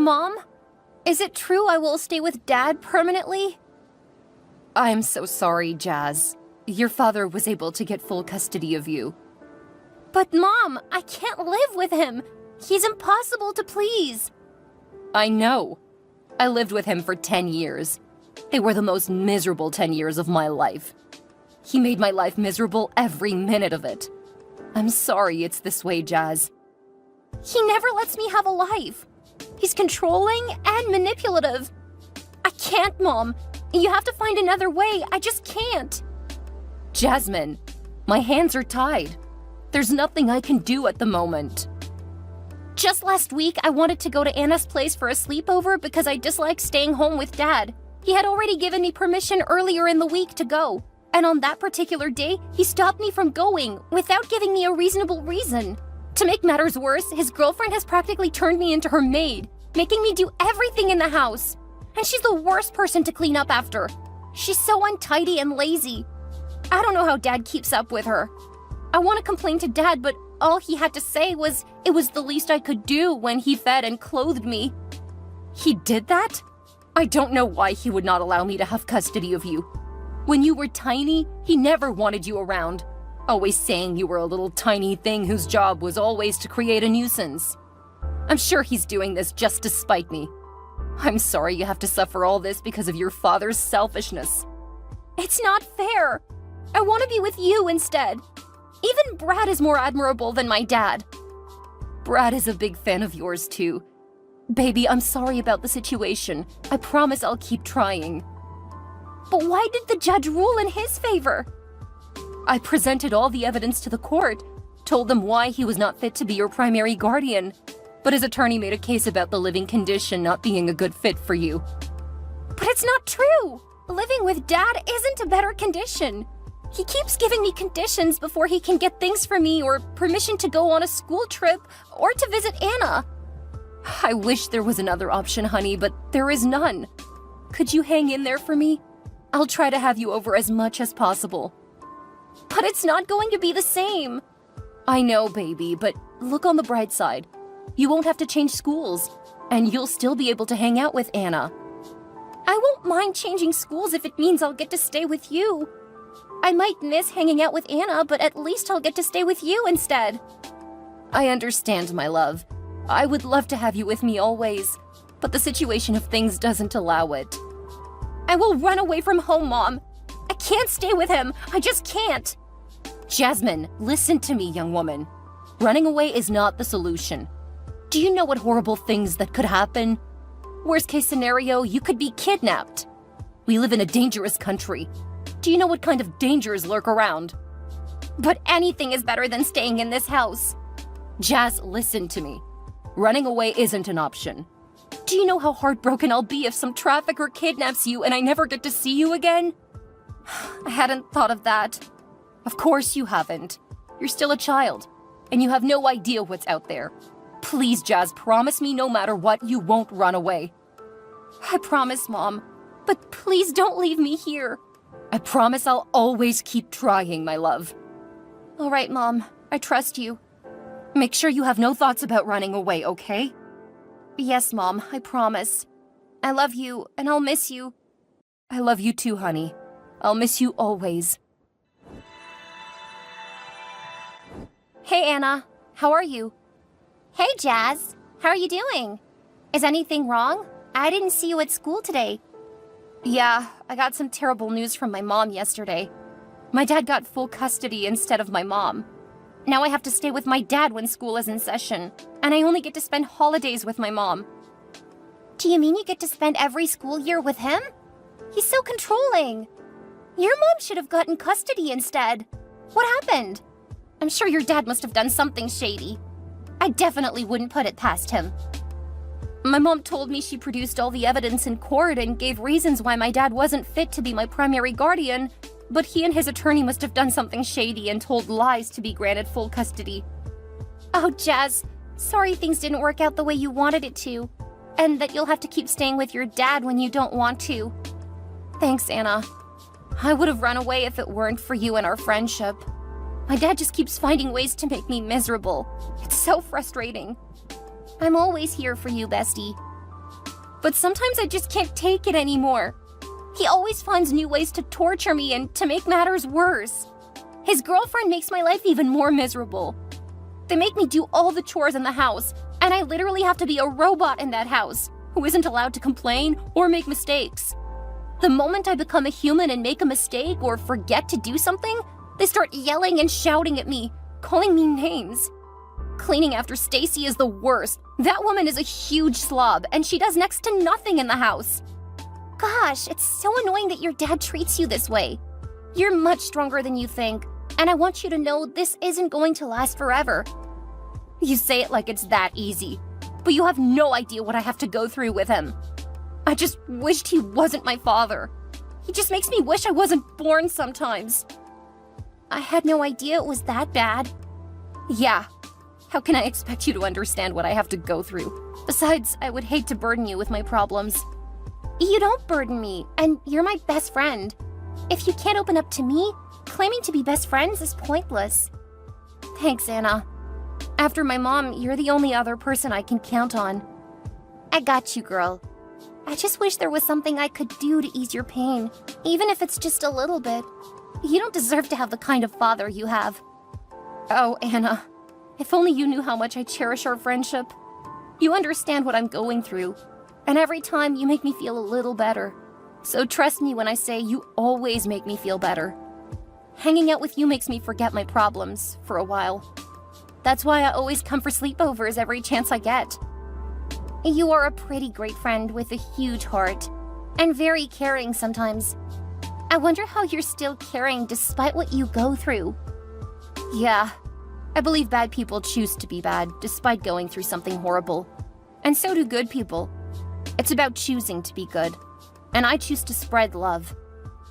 Mom? Is it true I will stay with Dad permanently? I'm so sorry, Jazz. Your father was able to get full custody of you. But Mom, I can't live with him. He's impossible to please. I know. I lived with him for 10 years. They were the most miserable 10 years of my life. He made my life miserable every minute of it. I'm sorry it's this way, Jazz. He never lets me have a life. He's controlling and manipulative. I can't, Mom. You have to find another way. I just can't. Jasmine, my hands are tied. There's nothing I can do at the moment. Just last week, I wanted to go to Anna's place for a sleepover because I disliked staying home with Dad. He had already given me permission earlier in the week to go. And on that particular day, he stopped me from going without giving me a reasonable reason. To make matters worse, his girlfriend has practically turned me into her maid, making me do everything in the house. And she's the worst person to clean up after. She's so untidy and lazy. I don't know how Dad keeps up with her. I want to complain to Dad, but all he had to say was it was the least I could do when he fed and clothed me. He did that? I don't know why he would not allow me to have custody of you. When you were tiny, he never wanted you around, always saying you were a little tiny thing whose job was always to create a nuisance. I'm sure he's doing this just to spite me. I'm sorry you have to suffer all this because of your father's selfishness. It's not fair. I want to be with you instead. Even Brad is more admirable than my dad. Brad is a big fan of yours too. Baby, I'm sorry about the situation. I promise I'll keep trying. But why did the judge rule in his favor? I presented all the evidence to the court, told them why he was not fit to be your primary guardian, but his attorney made a case about the living condition not being a good fit for you. But it's not true! Living with Dad isn't a better condition. He keeps giving me conditions before he can get things for me or permission to go on a school trip or to visit Anna. I wish there was another option, honey, but there is none. Could you hang in there for me? I'll try to have you over as much as possible. But it's not going to be the same. I know, baby, but look on the bright side. You won't have to change schools, and you'll still be able to hang out with Anna. I won't mind changing schools if it means I'll get to stay with you. I might miss hanging out with Anna, but at least I'll get to stay with you instead. I understand, my love. I would love to have you with me always, but the situation of things doesn't allow it. I will run away from home, Mom. I can't stay with him. I just can't. Jasmine, listen to me, young woman. Running away is not the solution. Do you know what horrible things that could happen? Worst case scenario, you could be kidnapped. We live in a dangerous country. Do you know what kind of dangers lurk around? But anything is better than staying in this house. Jazz, listen to me. Running away isn't an option. Do you know how heartbroken I'll be if some trafficker kidnaps you and I never get to see you again? I hadn't thought of that. Of course you haven't. You're still a child, and you have no idea what's out there. Please, Jazz, promise me no matter what, you won't run away. I promise, Mom. But please don't leave me here. I promise I'll always keep trying, my love. All right, Mom. I trust you. Make sure you have no thoughts about running away, okay? Yes, Mom, I promise. I love you, and I'll miss you. I love you too, honey. I'll miss you always. Hey, Anna. How are you? Hey, Jazz. How are you doing? Is anything wrong? I didn't see you at school today. Yeah, I got some terrible news from my mom yesterday. My dad got full custody instead of my mom. Now I have to stay with my dad when school is in session, and I only get to spend holidays with my mom. Do you mean you get to spend every school year with him? He's so controlling. Your mom should have gotten custody instead. What happened? I'm sure your dad must have done something shady. I definitely wouldn't put it past him. My mom told me she produced all the evidence in court and gave reasons why my dad wasn't fit to be my primary guardian, but he and his attorney must have done something shady and told lies to be granted full custody. Oh, Jazz, sorry things didn't work out the way you wanted it to, and that you'll have to keep staying with your dad when you don't want to. Thanks, Anna. I would have run away if it weren't for you and our friendship. My dad just keeps finding ways to make me miserable. It's so frustrating. I'm always here for you, bestie. But sometimes I just can't take it anymore. He always finds new ways to torture me and to make matters worse. His girlfriend makes my life even more miserable. They make me do all the chores in the house, and I literally have to be a robot in that house who isn't allowed to complain or make mistakes. The moment I become a human and make a mistake or forget to do something, they start yelling and shouting at me, calling me names. Cleaning after Stacy is the worst. That woman is a huge slob, and she does next to nothing in the house. Gosh, it's so annoying that your dad treats you this way. You're much stronger than you think, and I want you to know this isn't going to last forever. You say it like it's that easy, but you have no idea what I have to go through with him. I just wished he wasn't my father. He just makes me wish I wasn't born sometimes. I had no idea it was that bad. Yeah, how can I expect you to understand what I have to go through? Besides, I would hate to burden you with my problems. You don't burden me, and you're my best friend. If you can't open up to me, claiming to be best friends is pointless. Thanks, Anna. After my mom, you're the only other person I can count on. I got you, girl. I just wish there was something I could do to ease your pain, even if it's just a little bit. You don't deserve to have the kind of father you have. Oh, Anna, if only you knew how much I cherish our friendship. You understand what I'm going through, and every time you make me feel a little better. So trust me when I say you always make me feel better. Hanging out with you makes me forget my problems for a while. That's why I always come for sleepovers every chance I get. You are a pretty great friend with a huge heart, and very caring sometimes. I wonder how you're still caring despite what you go through. Yeah, I believe bad people choose to be bad despite going through something horrible. And so do good people. It's about choosing to be good. And I choose to spread love,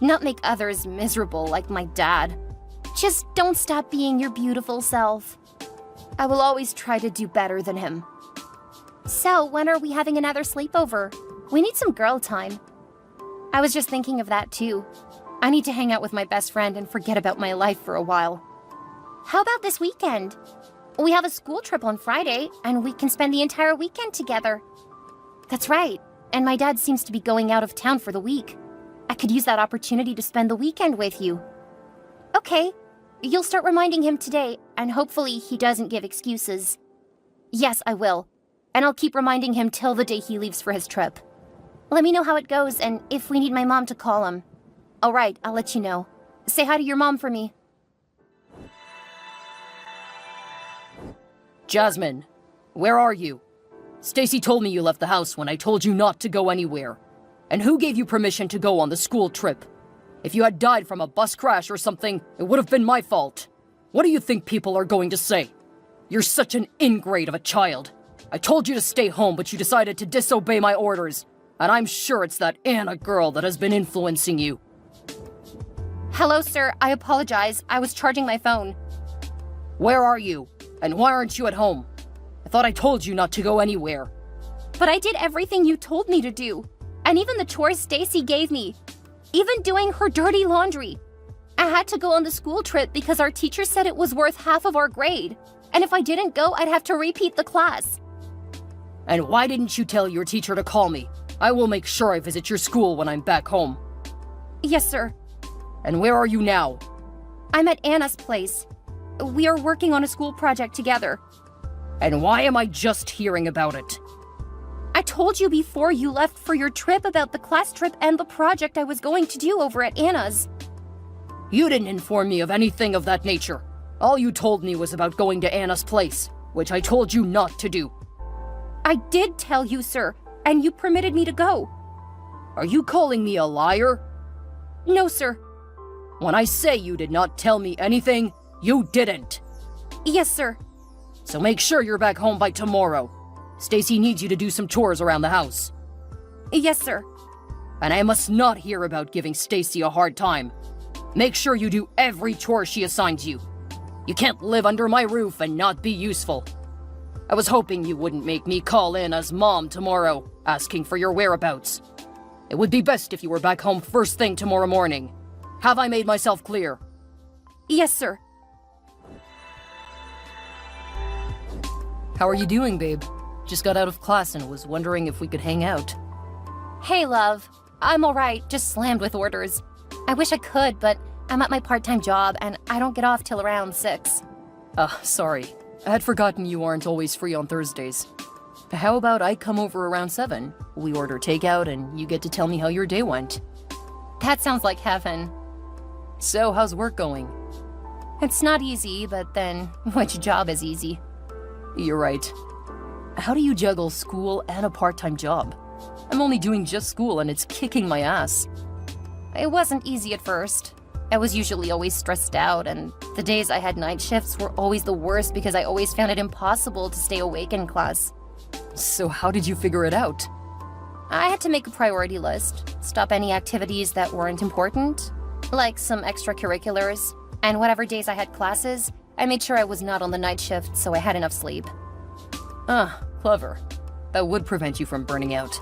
not make others miserable like my dad. Just don't stop being your beautiful self. I will always try to do better than him. So, when are we having another sleepover? We need some girl time. I was just thinking of that too. I need to hang out with my best friend and forget about my life for a while. How about this weekend? We have a school trip on Friday, and we can spend the entire weekend together. That's right, and my dad seems to be going out of town for the week. I could use that opportunity to spend the weekend with you. Okay, you'll start reminding him today, and hopefully he doesn't give excuses. Yes, I will, and I'll keep reminding him till the day he leaves for his trip. Let me know how it goes, and if we need my mom to call him. All right, I'll let you know. Say hi to your mom for me. Jasmine, where are you? Stacy told me you left the house when I told you not to go anywhere. And who gave you permission to go on the school trip? If you had died from a bus crash or something, it would have been my fault. What do you think people are going to say? You're such an ingrate of a child. I told you to stay home, but you decided to disobey my orders. And I'm sure it's that Anna girl that has been influencing you. Hello, sir. I apologize. I was charging my phone. Where are you? And why aren't you at home? I thought I told you not to go anywhere. But I did everything you told me to do. And even the chores Stacy gave me. Even doing her dirty laundry. I had to go on the school trip because our teacher said it was worth half of our grade. And if I didn't go, I'd have to repeat the class. And why didn't you tell your teacher to call me? I will make sure I visit your school when I'm back home. Yes, sir. And where are you now? I'm at Anna's place. We are working on a school project together. And why am I just hearing about it? I told you before you left for your trip about the class trip and the project I was going to do over at Anna's. You didn't inform me of anything of that nature. All you told me was about going to Anna's place, which I told you not to do. I did tell you, sir, and you permitted me to go. Are you calling me a liar? No, sir. When I say you did not tell me anything, you didn't. Yes, sir. So make sure you're back home by tomorrow. Stacy needs you to do some chores around the house. Yes, sir. And I must not hear about giving Stacy a hard time. Make sure you do every chore she assigns you. You can't live under my roof and not be useful. I was hoping you wouldn't make me call in as mom tomorrow, asking for your whereabouts. It would be best if you were back home first thing tomorrow morning. Have I made myself clear? Yes, sir. How are you doing, babe? Just got out of class and was wondering if we could hang out. Hey, love. I'm alright, just slammed with orders. I wish I could, but I'm at my part-time job and I don't get off till around 6. Sorry. I had forgotten you aren't always free on Thursdays. How about I come over around 7? We order takeout and you get to tell me how your day went. That sounds like heaven. So, how's work going? It's not easy, but then, which job is easy? You're right. How do you juggle school and a part-time job? I'm only doing just school and it's kicking my ass. It wasn't easy at first. I was usually always stressed out, and the days I had night shifts were always the worst because I always found it impossible to stay awake in class. So how did you figure it out? I had to make a priority list, stop any activities that weren't important, like some extracurriculars, and whatever days I had classes, I made sure I was not on the night shift so I had enough sleep. Clever. That would prevent you from burning out.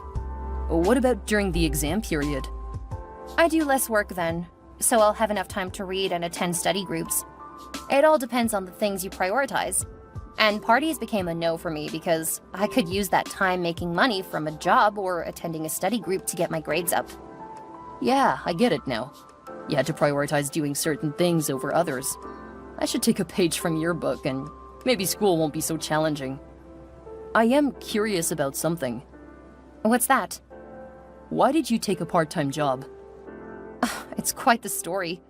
What about during the exam period? I do less work then, so I'll have enough time to read and attend study groups. It all depends on the things you prioritize. And parties became a no for me because I could use that time making money from a job or attending a study group to get my grades up. Yeah, I get it now. You had to prioritize doing certain things over others. I should take a page from your book and maybe school won't be so challenging. I am curious about something. What's that? Why did you take a part-time job? It's quite the story.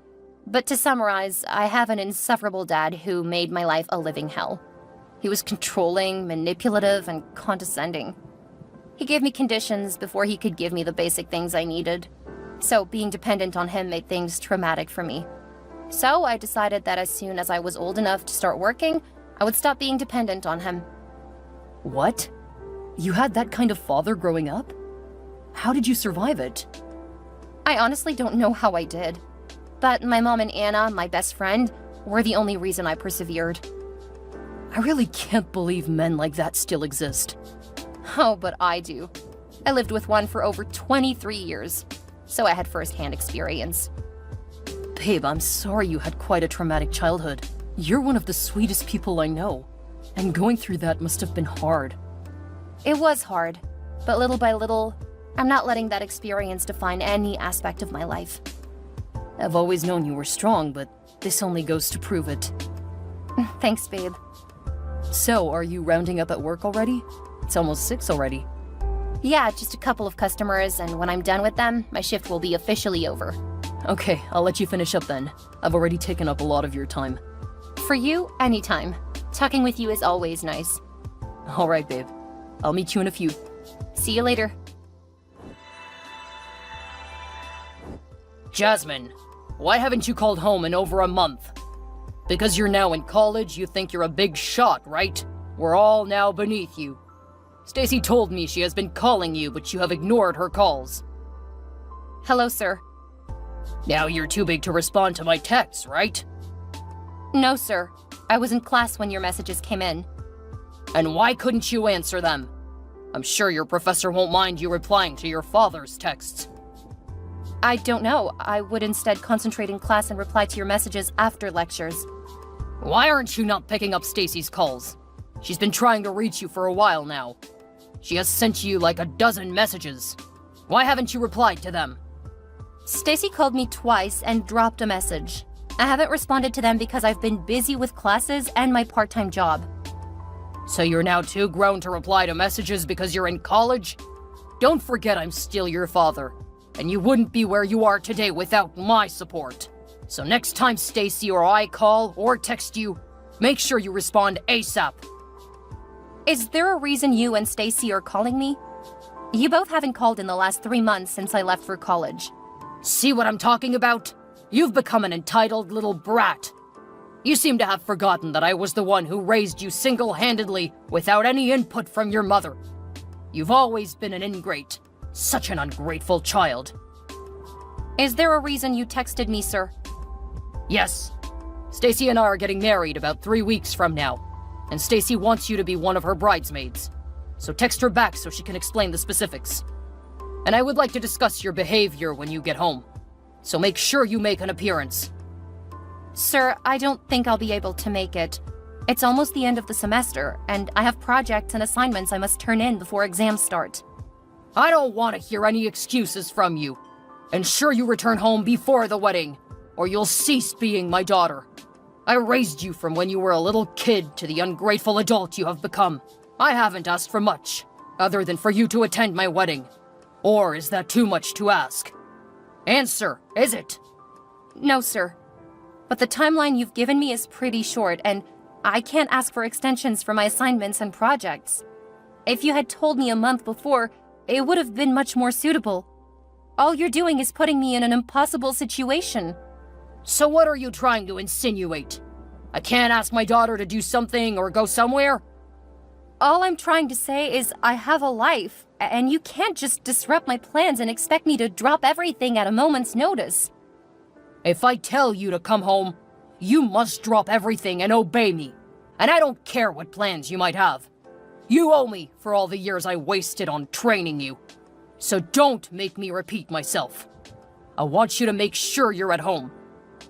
But to summarize, I have an insufferable dad who made my life a living hell. He was controlling, manipulative, and condescending. He gave me conditions before he could give me the basic things I needed. So being dependent on him made things traumatic for me. So I decided that as soon as I was old enough to start working, I would stop being dependent on him. What? You had that kind of father growing up? How did you survive it? I honestly don't know how I did. But my mom and Anna, my best friend, were the only reason I persevered. I really can't believe men like that still exist. Oh, but I do. I lived with one for over 23 years, so I had first-hand experience. Babe, I'm sorry you had quite a traumatic childhood. You're one of the sweetest people I know, and going through that must have been hard. It was hard, but little by little, I'm not letting that experience define any aspect of my life. I've always known you were strong, but this only goes to prove it. Thanks, babe. So, are you rounding up at work already? It's almost 6 already. Yeah, just a couple of customers, and when I'm done with them, my shift will be officially over. Okay, I'll let you finish up then. I've already taken up a lot of your time. For you, anytime. Talking with you is always nice. Alright, babe. I'll meet you in a few. See you later. Jasmine, why haven't you called home in over a month? Because you're now in college, you think you're a big shot, right? We're all now beneath you. Stacy told me she has been calling you, but you have ignored her calls. Hello, sir. Now you're too big to respond to my texts, right? No, sir. I was in class when your messages came in. And why couldn't you answer them? I'm sure your professor won't mind you replying to your father's texts. I don't know. I would instead concentrate in class and reply to your messages after lectures. Why aren't you not picking up Stacy's calls? She's been trying to reach you for a while now. She has sent you like a dozen messages. Why haven't you replied to them? Stacy called me twice and dropped a message. I haven't responded to them because I've been busy with classes and my part-time job. So you're now too grown to reply to messages because you're in college? Don't forget I'm still your father, and you wouldn't be where you are today without my support. So next time Stacy or I call or text you, make sure you respond ASAP. Is there a reason you and Stacy are calling me? You both haven't called in the last 3 months since I left for college. See what I'm talking about? You've become an entitled little brat. You seem to have forgotten that I was the one who raised you single-handedly without any input from your mother. You've always been an ingrate. Such an ungrateful child. Is there a reason you texted me, sir? Yes. Stacy and I are getting married about 3 weeks from now, and Stacy wants you to be one of her bridesmaids. So text her back so she can explain the specifics. And I would like to discuss your behavior when you get home. So make sure you make an appearance. Sir, I don't think I'll be able to make it. It's almost the end of the semester, and I have projects and assignments I must turn in before exams start. I don't want to hear any excuses from you. Ensure you return home before the wedding, or you'll cease being my daughter. I raised you from when you were a little kid to the ungrateful adult you have become. I haven't asked for much, other than for you to attend my wedding. Or is that too much to ask? Answer, is it? No, sir. But the timeline you've given me is pretty short, and I can't ask for extensions for my assignments and projects. If you had told me a month before, it would have been much more suitable. All you're doing is putting me in an impossible situation. So what are you trying to insinuate? I can't ask my daughter to do something or go somewhere? All I'm trying to say is I have a life, and you can't just disrupt my plans and expect me to drop everything at a moment's notice. If I tell you to come home, you must drop everything and obey me. And I don't care what plans you might have. You owe me for all the years I wasted on training you. So don't make me repeat myself. I want you to make sure you're at home.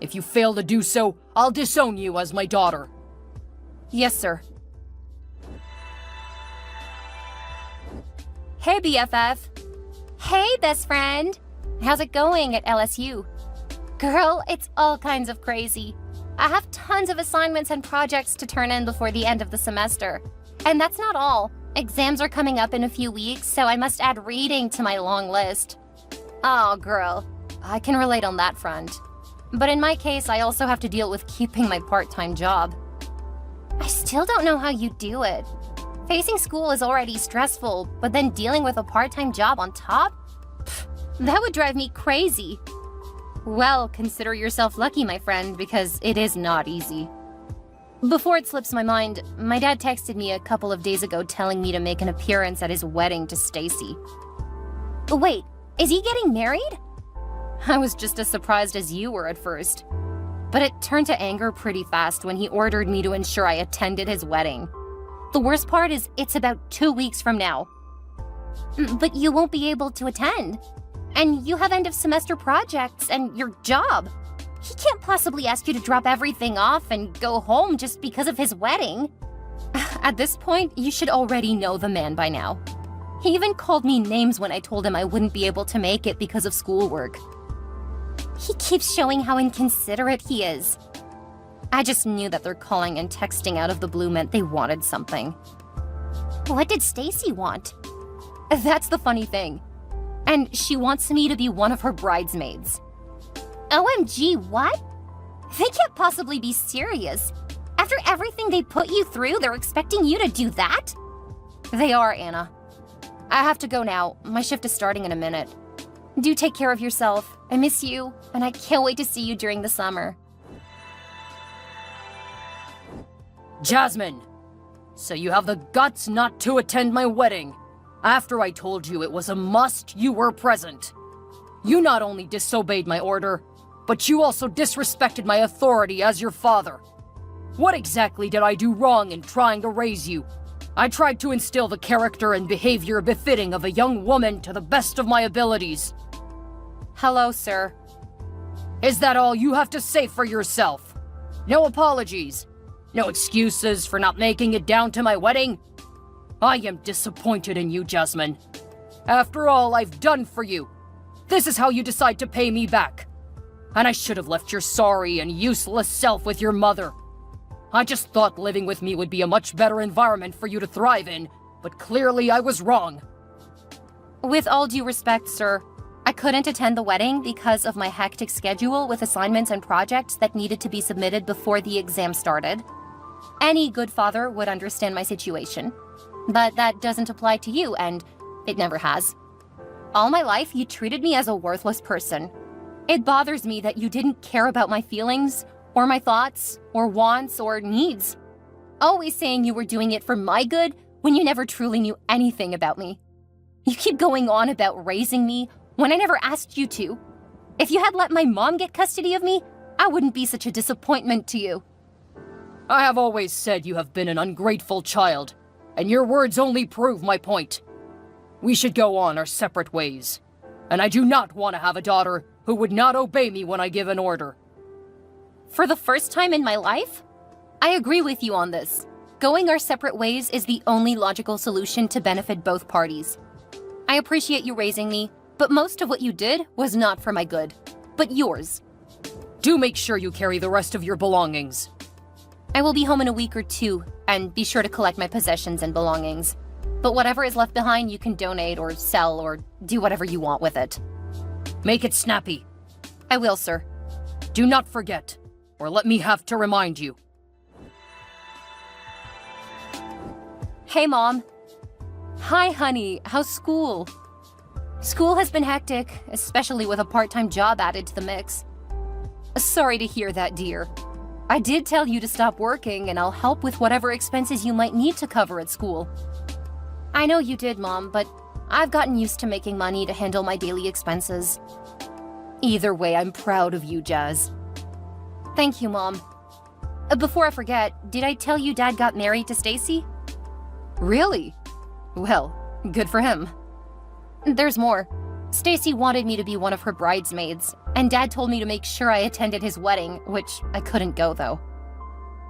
If you fail to do so, I'll disown you as my daughter. Yes, sir. Hey, BFF. Hey, best friend. How's it going at LSU? Girl, it's all kinds of crazy. I have tons of assignments and projects to turn in before the end of the semester. And that's not all. Exams are coming up in a few weeks, so I must add reading to my long list. Oh, girl. I can relate on that front. But in my case, I also have to deal with keeping my part-time job. I still don't know how you do it. Facing school is already stressful, but then dealing with a part-time job on top? Pfft, that would drive me crazy. Well, consider yourself lucky, my friend, because it is not easy. Before it slips my mind, my dad texted me a couple of days ago telling me to make an appearance at his wedding to Stacy. Wait, is he getting married? I was just as surprised as you were at first. But it turned to anger pretty fast when he ordered me to ensure I attended his wedding. The worst part is it's about 2 weeks from now. But you won't be able to attend. And you have end of semester projects and your job. He can't possibly ask you to drop everything off and go home just because of his wedding. At this point, you should already know the man by now. He even called me names when I told him I wouldn't be able to make it because of schoolwork. He keeps showing how inconsiderate he is. I just knew that their calling and texting out of the blue meant they wanted something. What did Stacy want? That's the funny thing. And she wants me to be one of her bridesmaids. OMG, what? They can't possibly be serious. After everything they put you through, they're expecting you to do that? They are, Anna. I have to go now. My shift is starting in a minute. Do take care of yourself. I miss you, and I can't wait to see you during the summer. Jasmine! So you have the guts not to attend my wedding. After I told you it was a must, you were present. You not only disobeyed my order, but you also disrespected my authority as your father. What exactly did I do wrong in trying to raise you? I tried to instill the character and behavior befitting of a young woman to the best of my abilities. Hello, sir. Is that all you have to say for yourself? No apologies? No excuses for not making it down to my wedding? I am disappointed in you, Jasmine. After all I've done for you, this is how you decide to pay me back. And I should have left your sorry and useless self with your mother. I just thought living with me would be a much better environment for you to thrive in, but clearly I was wrong. With all due respect, sir, I couldn't attend the wedding because of my hectic schedule with assignments and projects that needed to be submitted before the exam started. Any good father would understand my situation. But that doesn't apply to you, and it never has. All my life, you treated me as a worthless person. It bothers me that you didn't care about my feelings, or my thoughts, or wants, or needs. Always saying you were doing it for my good when you never truly knew anything about me. You keep going on about raising me when I never asked you to. If you had let my mom get custody of me, I wouldn't be such a disappointment to you. I have always said you have been an ungrateful child, and your words only prove my point. We should go on our separate ways, and I do not want to have a daughter who would not obey me when I give an order. For the first time in my life, I agree with you on this. Going our separate ways is the only logical solution to benefit both parties. I appreciate you raising me, but most of what you did was not for my good, but yours. Do make sure you carry the rest of your belongings. I will be home in a week or two, and be sure to collect my possessions and belongings. But whatever is left behind you can donate or sell or do whatever you want with it. Make it snappy. I will, sir. Do not forget, or let me have to remind you. Hey, Mom. Hi, honey. How's school? School has been hectic, especially with a part-time job added to the mix. Sorry to hear that, dear. I did tell you to stop working, and I'll help with whatever expenses you might need to cover at school. I know you did, Mom, but I've gotten used to making money to handle my daily expenses. Either way, I'm proud of you, Jazz. Thank you, Mom. Before I forget, did I tell you Dad got married to Stacy? Really? Well, good for him. There's more. Stacy wanted me to be one of her bridesmaids, and Dad told me to make sure I attended his wedding, which I couldn't go, though.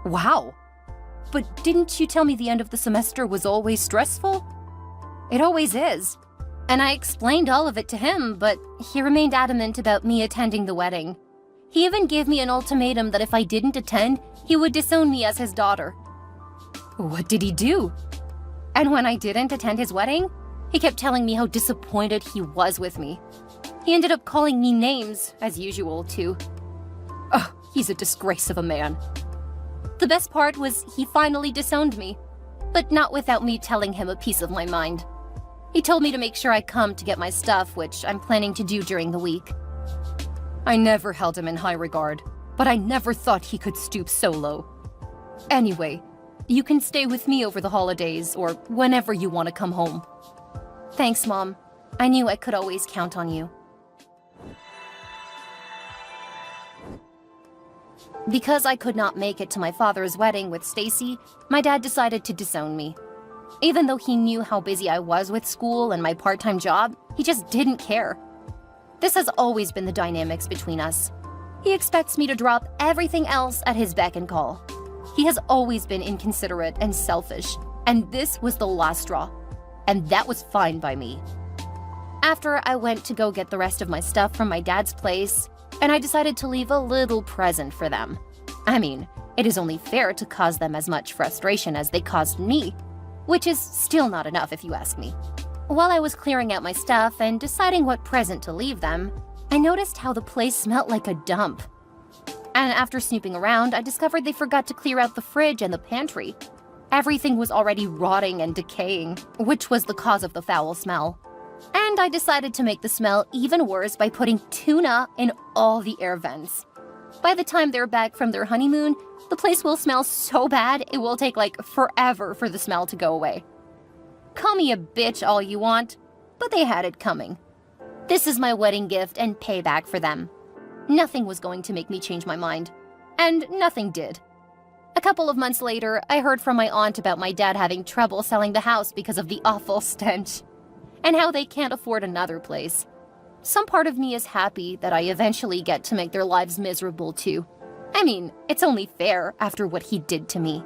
Wow. But didn't you tell me the end of the semester was always stressful? It always is. And I explained all of it to him, but he remained adamant about me attending the wedding. He even gave me an ultimatum that if I didn't attend, he would disown me as his daughter. What did he do? And when I didn't attend his wedding, he kept telling me how disappointed he was with me. He ended up calling me names, as usual, too. Ugh, he's a disgrace of a man. The best part was he finally disowned me, but not without me telling him a piece of my mind. He told me to make sure I come to get my stuff, which I'm planning to do during the week. I never held him in high regard, but I never thought he could stoop so low. Anyway, you can stay with me over the holidays or whenever you want to come home. Thanks, Mom. I knew I could always count on you. Because I could not make it to my father's wedding with Stacy, my dad decided to disown me. Even though he knew how busy I was with school and my part-time job, he just didn't care. This has always been the dynamics between us. He expects me to drop everything else at his beck and call. He has always been inconsiderate and selfish, and this was the last straw. And that was fine by me. After I went to go get the rest of my stuff from my dad's place, and I decided to leave a little present for them. I mean, it is only fair to cause them as much frustration as they caused me, which is still not enough if you ask me. While I was clearing out my stuff and deciding what present to leave them, I noticed how the place smelled like a dump. And after snooping around, I discovered they forgot to clear out the fridge and the pantry. Everything was already rotting and decaying, which was the cause of the foul smell. And I decided to make the smell even worse by putting tuna in all the air vents. By the time they're back from their honeymoon, the place will smell so bad it will take like forever for the smell to go away. Call me a bitch all you want, but they had it coming. This is my wedding gift and payback for them. Nothing was going to make me change my mind. And nothing did. A couple of months later, I heard from my aunt about my dad having trouble selling the house because of the awful stench, and how they can't afford another place. Some part of me is happy that I eventually get to make their lives miserable too. I mean, it's only fair after what he did to me.